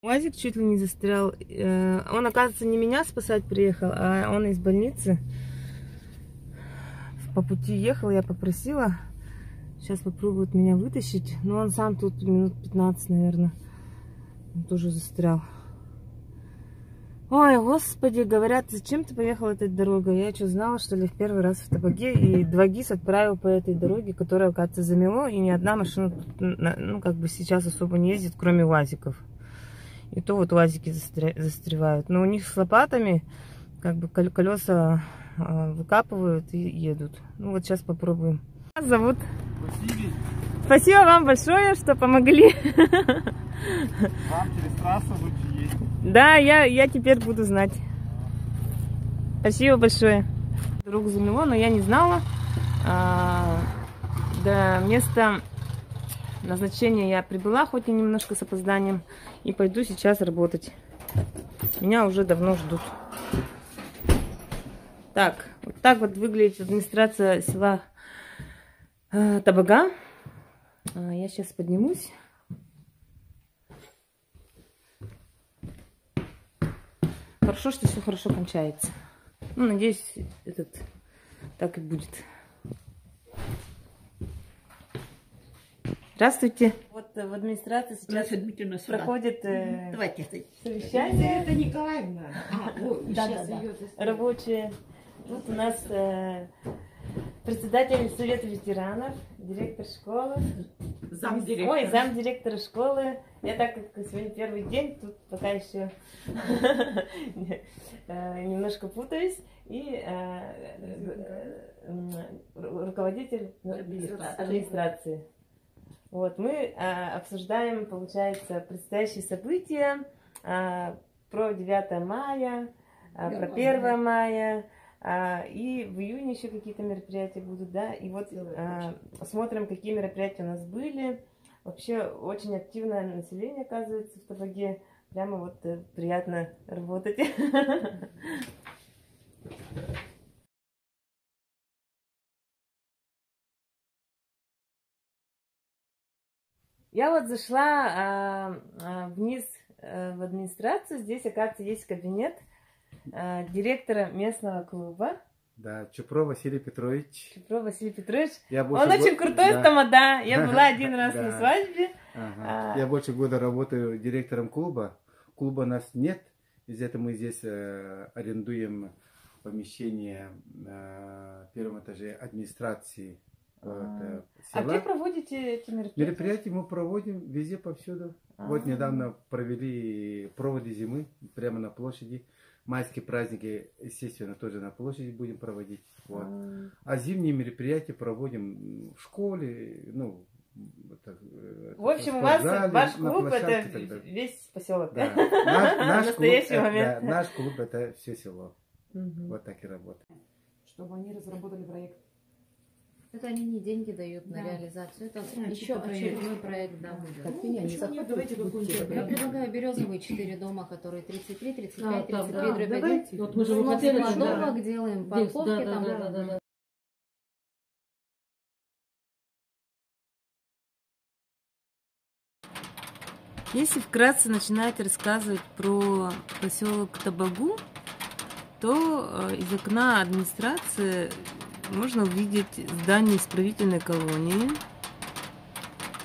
УАЗик чуть ли не застрял. Он, оказывается, не меня спасать приехал, а он из больницы. По пути ехал, я попросила. Сейчас попробует меня вытащить. Но он сам тут минут 15, наверное. Он тоже застрял. Ой, господи, говорят, зачем ты поехал этой дорогой? Я что, знала, что ли, в первый раз в Табаге. И 2 ГИС отправил по этой дороге, которая, оказывается, замело. И ни одна машина, ну, как бы сейчас особо не ездит, кроме УАЗиков. И то вот УАЗики застревают. Но у них с лопатами, как бы, колеса выкапывают и едут. Ну, вот сейчас попробуем. Вас зовут? Василий. Спасибо вам большое, что помогли. Вам через трассу лучше ездить. Да, я теперь буду знать. Спасибо большое. Дорогу замело, но я не знала. До места назначения я прибыла, хоть и немножко с опозданием. И пойду сейчас работать. Меня уже давно ждут. Так, вот так вот выглядит администрация села Табага. Я сейчас поднимусь. Хорошо, что все хорошо кончается. Ну, надеюсь, так и будет. Здравствуйте. Вот в администрации сейчас проходит совещание. Это Николаевна. Рабочие. Тут у нас председатель совета ветеранов, директор школы. Замдиректора школы. Я так как сегодня первый день, тут пока еще немножко путаюсь. И руководитель администрации. Вот, мы обсуждаем, получается, предстоящие события про 9 мая, про 1 мая, и в июне еще какие-то мероприятия будут, да, и вот смотрим, какие мероприятия у нас были. Вообще очень активное население, оказывается, в Табаге. Прямо вот приятно работать. Я вот зашла вниз в администрацию. Здесь, оказывается, есть кабинет директора местного клуба. Да, Чупров Василий Петрович. Чупров Василий Петрович. Он очень крутой с тамада. Я была один раз на свадьбе. Я больше года работаю директором клуба. Клуба нас нет. Из-за этого мы здесь арендуем помещение на 1-м этаже администрации. А где проводите эти мероприятия? Мероприятия мы проводим везде, повсюду. Вот недавно провели проводы зимы прямо на площади. Майские праздники, естественно, тоже на площади будем проводить. Вот. А зимние мероприятия проводим в школе. Ну, в общем, у вас ваш клуб это весь поселок. Да. Наш клуб это все село. Вот так и работает. Чтобы они разработали проект. Это они не деньги дают на реализацию, это еще очередной проект, да, будет. Я предлагаю березовые 4 дома, которые 33, 35, 33, дробь 1. Вот мы же хотели кладовок делаем, парковки там. Если вкратце начинать рассказывать про поселок Табагу, то из окна администрации можно увидеть здание исправительной колонии.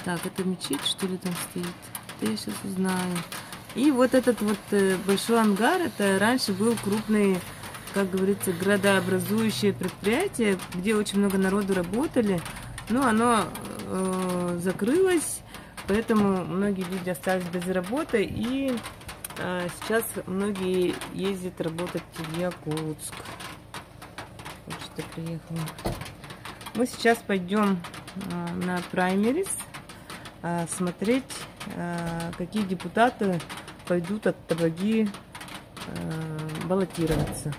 Так, это мечеть, что ли, там стоит? Это я сейчас узнаю. И вот этот вот большой ангар, это раньше был крупный, как говорится, градообразующее предприятие, где очень много народу работали. Но оно закрылось, поэтому многие люди остались без работы. И сейчас многие ездят работать в Якутск. Что приехала. Мы сейчас пойдем на праймерис смотреть, какие депутаты пойдут от Табаги баллотироваться.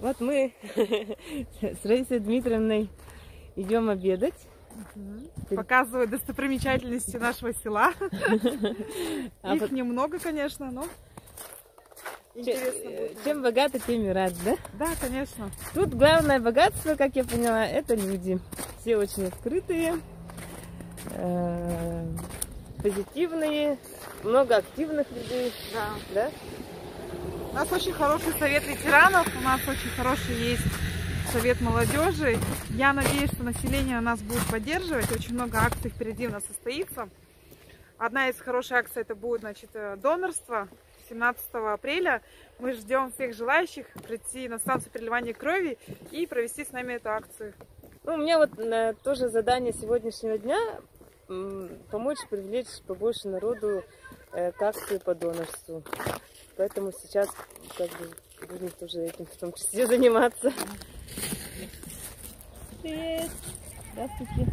Вот мы с Раисой Дмитриевной идем обедать. Показываю достопримечательности нашего села. Их немного, конечно, но чем богаты, тем и рад, да? Да, конечно. Тут главное богатство, как я поняла, это люди. Все очень открытые, позитивные, много активных людей. Да. Да? У нас очень хороший совет ветеранов, у нас очень хороший есть совет молодежи. Я надеюсь, что население нас будет поддерживать. Очень много акций впереди у нас состоится. Одна из хороших акций это будет, значит, донорство. 17 апреля мы ждем всех желающих прийти на станцию переливания крови и провести с нами эту акцию. Ну, у меня вот тоже задание сегодняшнего дня помочь привлечь побольше народу к акции по донорству. Поэтому сейчас как бы будем тоже этим в том числе заниматься. Привет! Здравствуйте!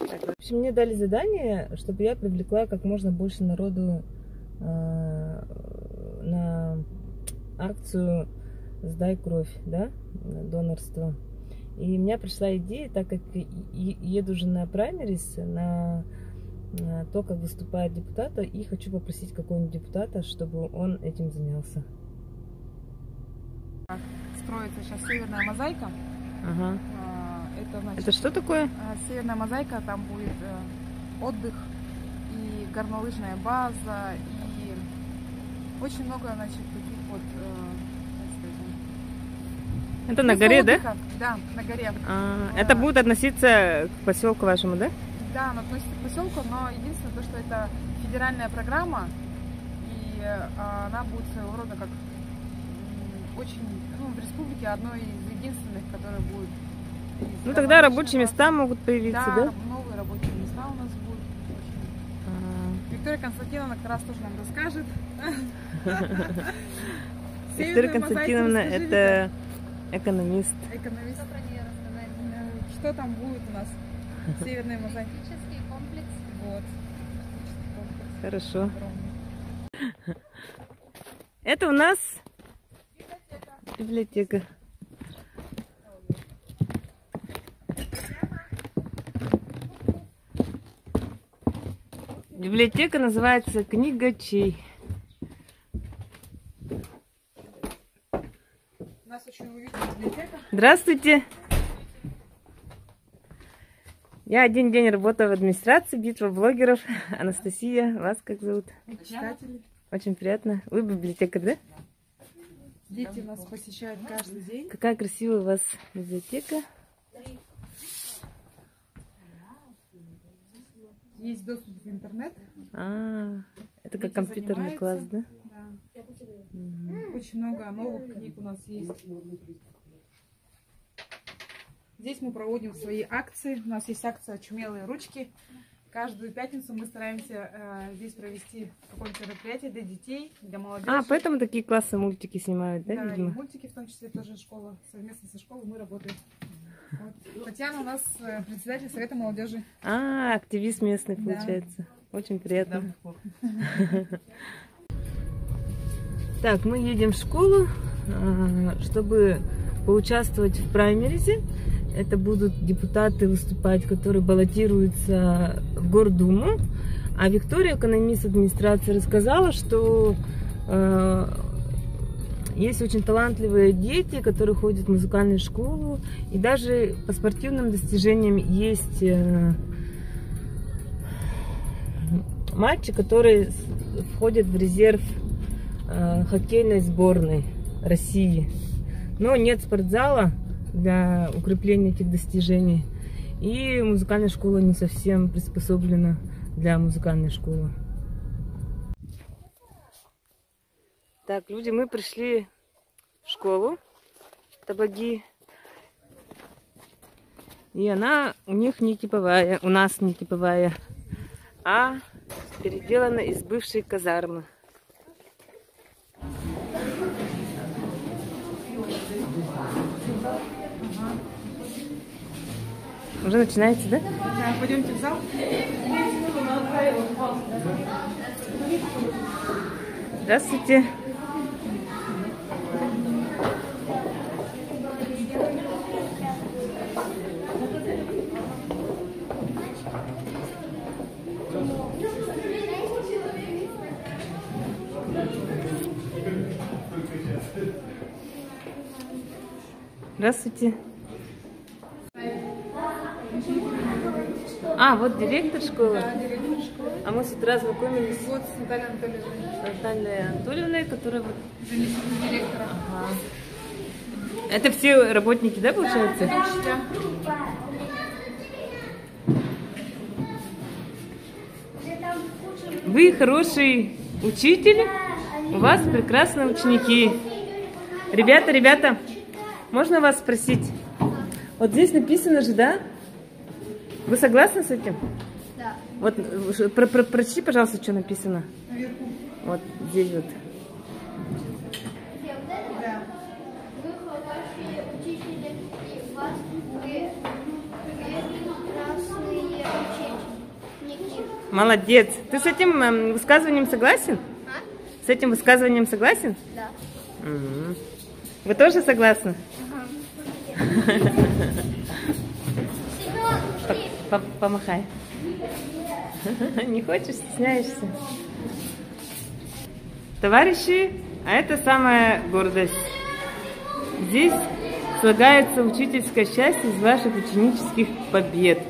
Так, в общем, мне дали задание, чтобы я привлекла как можно больше народу на акцию «Сдай кровь», да, донорство. И у меня пришла идея, так как еду уже на праймерис, на то, как выступают депутаты, и хочу попросить какого-нибудь депутата, чтобы он этим занялся. Строится сейчас северная мозаика. Ага. Это, значит, Это что такое? Северная мозаика, там будет отдых и горнолыжная база, и очень много, значит, таких вот... Это на горе, отдыха. Да? Да, на горе. Это будет относиться к поселку вашему, да? Да, она относится к поселку, но единственное то, что это федеральная программа, и она будет своего рода как очень, ну, в республике одной из единственных, которая будет. Ну тогда рабочие места могут появиться, да? Да, новые рабочие места у нас будут. Виктория Константиновна как раз тоже нам расскажет. Виктория Константиновна это экономист. Экономист. Что там будет у нас? Северный мозаик. Комплекс. Вот. Хорошо. Это у нас библиотека. Библиотека называется «Книгачей». У нас очень уютная библиотека. Здравствуйте! Я один день работаю в администрации, битва блогеров. Анастасия, вас как зовут? Читатели. Очень приятно. Вы библиотекарь, да? Дети нас посещают каждый день. Какая красивая у вас библиотека. Есть доступ в интернет. Это как компьютерный класс, да? Да. Очень много новых книг у нас есть. Здесь мы проводим свои акции. У нас есть акция «Очумелые ручки». Каждую пятницу мы стараемся здесь провести какое-нибудь мероприятие для детей, для молодежи. Поэтому такие классы мультики снимают, да, Да, видимо? и мультики, в том числе тоже школа. Совместно со школой мы работаем. Вот. Татьяна у нас председатель Совета молодежи. Активист местный, Да. получается. Очень приятно. Так, мы едем в школу, чтобы поучаствовать в праймеризе. Это будут депутаты выступать, которые баллотируются в Гордуму. А Виктория, экономист администрации, рассказала, что есть очень талантливые дети, которые ходят в музыкальную школу. И даже по спортивным достижениям есть мальчик, который входит в резерв хоккейной сборной России. Но нет спортзала для укрепления этих достижений. И музыкальная школа не совсем приспособлена для музыкальной школы. Так, люди, мы пришли в школу Табаги. И она у них не типовая, у нас не типовая, а переделана из бывшей казармы. Уже начинается, да? Да, пойдемте в зал. Здравствуйте. Здравствуйте. Вот директор школы. Да, директор школы. А мы с утра знакомились Вот с Натальей Анатольевной. с Натальей Анатольевной, которая вот... Заместитель директора. Ага. Это все работники, да, получается? Вы хороший учитель, у вас прекрасные ученики. Ребята, можно вас спросить? Вот здесь написано же, да? Вы согласны с этим? Да. Вот прочти, пожалуйста, что написано. Наверху. Вот здесь вот. Да. Вы хорошие учителя, и вас прекрасные ученики. Молодец. Ты с этим высказыванием согласен? А? С этим высказыванием согласен? Да. Мгм. Вы тоже согласны? Помахай. Не хочешь, стесняешься? Товарищи, а это самая гордость. Здесь слагается учительское счастье из ваших ученических побед.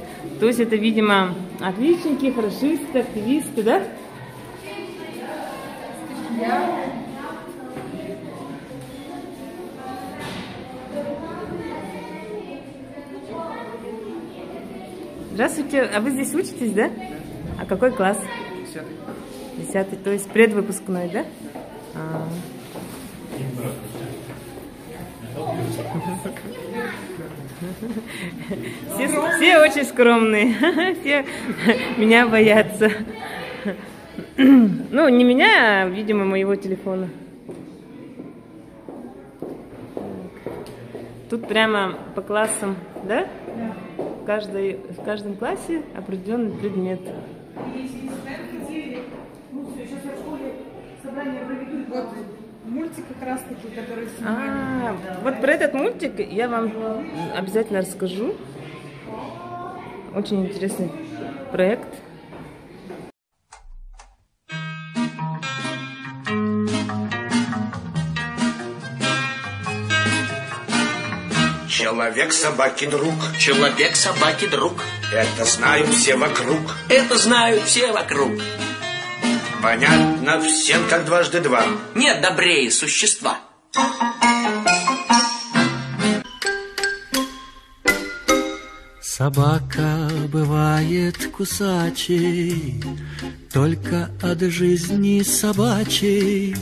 То есть это, видимо, отличники, хорошисты, активисты, да? Здравствуйте, а вы здесь учитесь, да? А какой класс? 10. 10, то есть предвыпускной, да? А. Все очень скромные, все меня боятся. Ну, не меня, а, видимо, моего телефона. Тут прямо по классам, да? В каждом классе определенный предмет. Вот мультик как раз таки, который снимали. Вот про этот мультик я вам обязательно расскажу. Очень интересный проект. Человек собаки друг. Человек собаки друг. Это знают все вокруг. Это знают все вокруг. Понятно всем, как дважды два. Нет добрее существа. Собака бывает кусачей, только от жизни собачей.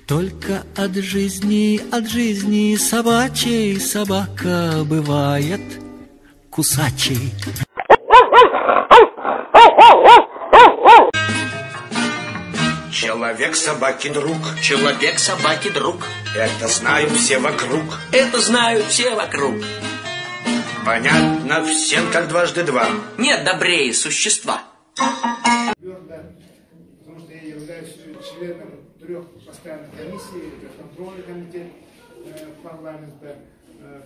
Только от жизни собачей собака бывает кусачей. Человек собаки друг. Человек собаки друг. Это знают все вокруг. Это знают все вокруг. Понятно всем, как дважды два. Нет добрее существа. Потому что я являюсь членом 3 постоянных комиссий: контрольный комитет парламента,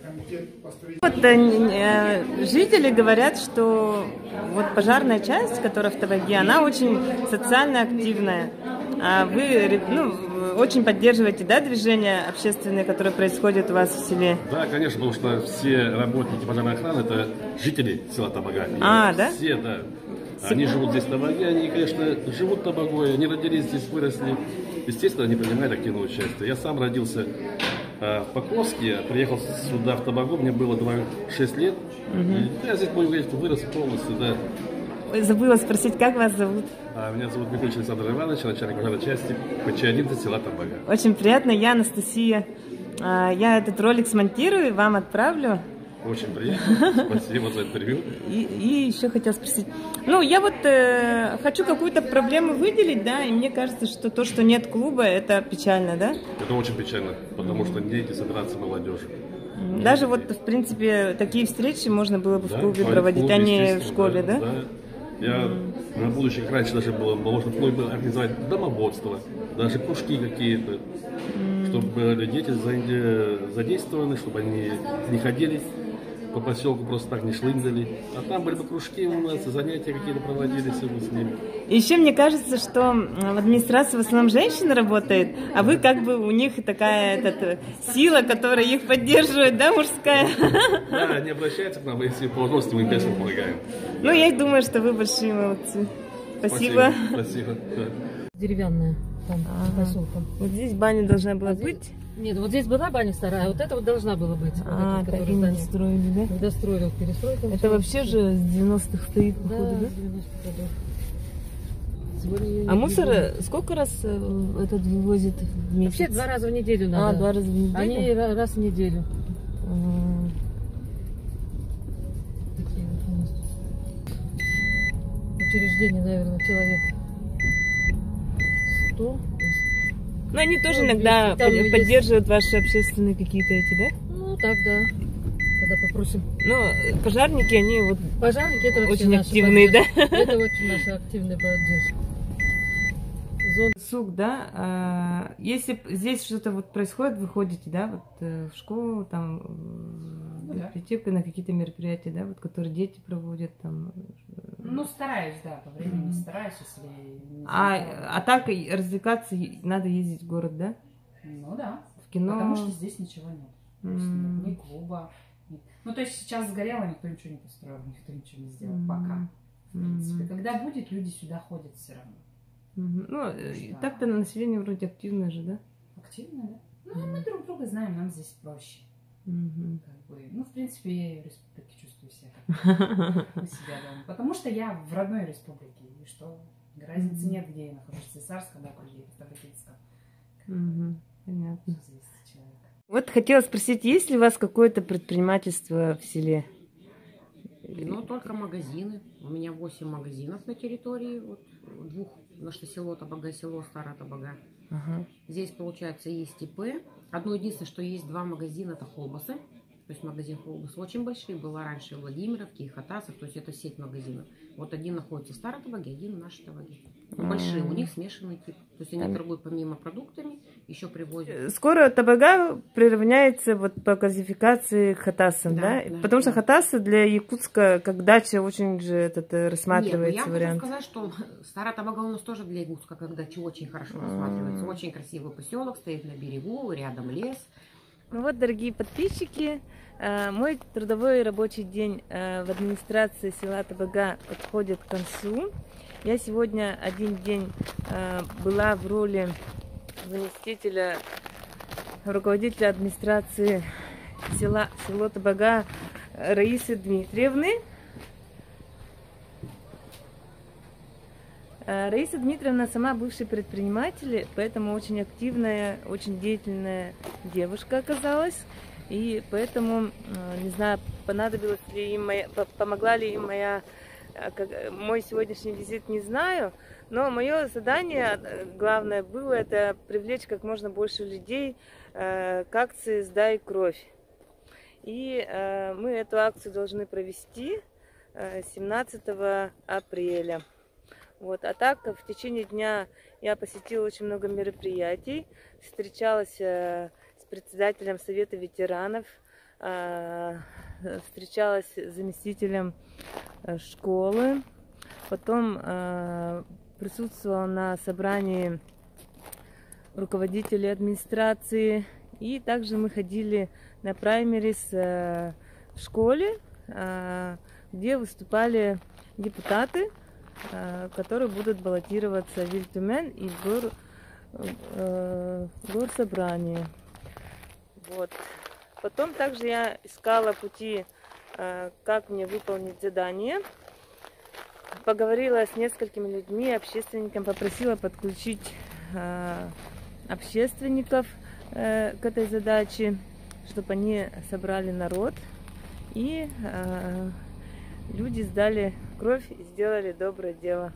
комитет по строительству. Вот жители говорят, что вот пожарная часть, которая в Табаге, она очень социально активная. А вы очень поддерживаете, да, движения общественные, которые происходят у вас в селе? Да, конечно, потому что все работники пожарной охраны — это жители села Табага. Да? Все, да. Они живут здесь в Табаге, они, конечно, живут в Табаге, они родились здесь, выросли. Естественно, они принимают активное участие. Я сам родился в Покровске, приехал сюда, в Табагу, мне было 26 лет. И я здесь, будем говорить, вырос полностью, да. Забыла спросить, как вас зовут? Меня зовут Микулич Александр Иванович, начальник пожарной части ПЧ-11 села Табага. Очень приятно, я Анастасия. Я этот ролик смонтирую и вам отправлю. Очень приятно, спасибо за интервью. И еще хотела спросить, я вот хочу какую-то проблему выделить, да, и мне кажется, что то, что нет клуба, это печально, да? Это очень печально, потому что негде собираться молодежи. Даже вот, в принципе, такие встречи можно было бы в клубе проводить, а не в школе, да? Я на будущих раньше даже можно было организовать домоводство, даже кружки какие-то, чтобы были дети задействованы, чтобы они не ходили по поселку, просто так не шлындали. А там были бы кружки у нас, занятия какие-то проводились с ними. Еще мне кажется, что в администрации в основном женщина работает, а вы как бы у них такая сила, которая их поддерживает, да, мужская? Да, они обращаются к нам, если по возможности мы, конечно, помогаем. Я думаю, что вы большие молодцы. Спасибо. Спасибо. Деревянная там, поселком. Вот здесь баня должна была быть? Нет, вот здесь была баня старая, а вот это вот должна была быть. Вот так и не достроили, да? Достроили, перестроили. Это вообще же с 90-х стоит, походу, да? с 90-х годов. А мусор сколько раз этот вывозит в месяц? Вообще 2 раза в неделю надо. 2 раза в неделю? Они раз в неделю. Такие вот у нас учреждения, наверное, человек 100. Ну, они тоже иногда поддерживают ваши общественные какие-то эти, да? Ну, так, да. Когда попросим. Ну, пожарники, они вот... Пожарники, это очень активные, да? Это очень наша активная поддержка. Сук, да? Если здесь что-то вот происходит, вы ходите, да, вот в школу, там, в библиотеку, на какие-то мероприятия, да, вот, которые дети проводят, там. Ну, стараюсь, да, по времени стараюсь, если... А так развлекаться надо ездить в город, да? Ну да. В кино. Потому что здесь ничего нет. То есть нет ни клуба. Ну, то есть сейчас сгорело, никто ничего не построил, никто ничего не сделал пока. В принципе, когда будет, люди сюда ходят все равно. Ну, так-то население вроде активное же, да? Активное, да? Ну, мы друг друга знаем, нам здесь проще. Как бы, ну, в принципе, я и в республике чувствую себя как у себя дома. Потому что я в родной республике. И что? Разницы нет, где я нахожусь. В Цесарском округе, в Табакинском. Понятно. Вот хотела спросить, есть ли у вас какое-то предпринимательство в селе? Ну, только магазины. У меня 8 магазинов на территории. Вот, 2. Наше село Табага, село Старая Табага. Здесь, получается, есть ИП. Одно единственное, что есть 2 магазина, это Холбасы. То есть магазин Холбас очень большой. Была раньше в Владимировке и Хатасах. То есть это сеть магазинов. Вот один находится в Старой Табаге, один в нашей Табаге. Большие, у них смешанный тип. То есть они торгуют помимо продуктами, еще привозят. Скоро Табага приравняется вот по классификации к Хатасам, да? Потому что Хатасы для Якутска как дача очень же рассматривается вариант. Я могу сказать, что Старая Табага у нас тоже для Якутска как дача очень хорошо рассматривается. Очень красивый поселок, стоит на берегу, рядом лес. Ну вот, дорогие подписчики, мой трудовой рабочий день в администрации села Табага подходит к концу. Я сегодня один день была в роли заместителя руководителя администрации село Табага Раисы Дмитриевны. Раиса Дмитриевна сама бывший предприниматель, поэтому очень активная, очень деятельная девушка оказалась. И поэтому, не знаю, понадобилась ли им помогла ли им мой сегодняшний визит, не знаю. Но мое задание главное было это привлечь как можно больше людей к акции «Сдай кровь». И мы эту акцию должны провести 17 апреля. Вот. А так, в течение дня я посетила очень много мероприятий, встречалась с председателем Совета ветеранов, встречалась с заместителем школы, потом присутствовала на собрании руководителей администрации, и также мы ходили на праймерис в школе, где выступали депутаты, которые будут баллотироваться в Вильтюмен и в горсобрание. Вот. Потом также я искала пути, как мне выполнить задание. Поговорила с несколькими людьми, общественниками, попросила подключить общественников к этой задаче, чтобы они собрали народ. И люди сдали кровь и сделали доброе дело.